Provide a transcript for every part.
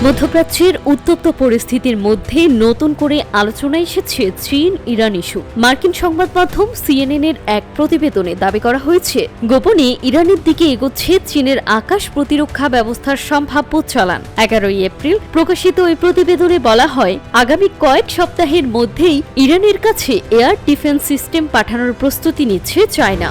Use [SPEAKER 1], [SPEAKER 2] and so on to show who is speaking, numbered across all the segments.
[SPEAKER 1] মধ্যপ্রাচ্যের উত্তপ্ত পরিস্থিতির মধ্যে নতুন করে আলোচনায় এসেছে চীন ইরান ইস্যু। মার্কিন সংবাদ মাধ্যম সিএনএন এর এক প্রতিবেদনে দাবি করা হয়েছে, গোপনে ইরানের দিকে এগোচ্ছে চীনের আকাশ প্রতিরক্ষা ব্যবস্থার সম্ভাব্য চালান। 11 এপ্রিল প্রকাশিত ওই প্রতিবেদনে বলা হয়, আগামী কয়েক সপ্তাহের মধ্যেই ইরানের কাছে এয়ার ডিফেন্স সিস্টেম পাঠানোর প্রস্তুতি নিচ্ছে চায়না।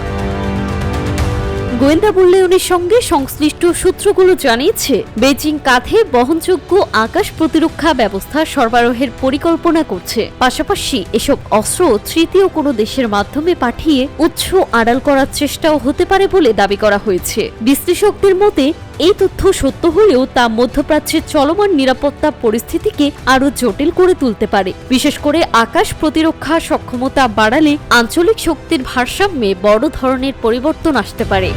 [SPEAKER 1] গোয়েন্দা মূল্যায়নের সঙ্গে সংশ্লিষ্ট সূত্রগুলো জানিয়েছে, বেজিং কাঁধে বহনযোগ্য আকাশ প্রতিরক্ষা ব্যবস্থা সরবরাহের পরিকল্পনা করছে। পাশাপাশি এসব অস্ত্র তৃতীয় কোনো দেশের মাধ্যমে পাঠিয়ে উৎস আড়াল করার চেষ্টাও হতে পারে বলে দাবি করা হয়েছে। বিশ্লেষকদের মতে, এই তথ্য সত্য হলেও তা মধ্যপ্রাচ্যের চলমান নিরাপত্তা পরিস্থিতিকে আরও জটিল করে তুলতে পারে। বিশেষ করে আকাশ প্রতিরক্ষা সক্ষমতা বাড়ালে আঞ্চলিক শক্তির ভারসাম্যে বড় ধরনের পরিবর্তন আসতে পারে।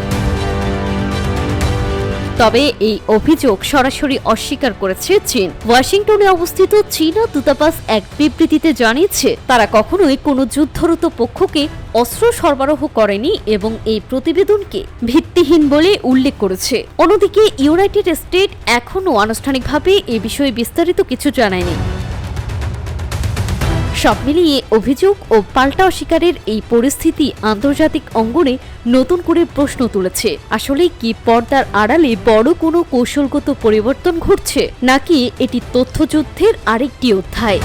[SPEAKER 1] তবে এই অভিযোগ সরাসরি অস্বীকার করেছে চীন। ওয়াশিংটনে অবস্থিত চীনা দূতাবাস এক বিবৃতিতে জানিয়েছে, তারা কখনোই কোনো যুদ্ধরত পক্ষকে অস্ত্র সরবরাহ করেনি এবং এই প্রতিবেদনকে ভিত্তিহীন বলে উল্লেখ করেছে। অন্যদিকে ইউনাইটেড স্টেট এখনও আনুষ্ঠানিকভাবে এ বিষয়ে বিস্তারিত কিছু জানায়নি। সব মিলিয়ে অভিযোগ ও পাল্টা অস্বীকারের এই পরিস্থিতি আন্তর্জাতিক অঙ্গনে নতুন করে প্রশ্ন তুলেছে। আসলে কি পর্দার আড়ালে বড় কোনো কৌশলগত পরিবর্তন ঘটছে, নাকি এটি তথ্যযুদ্ধের আরেকটি অধ্যায়?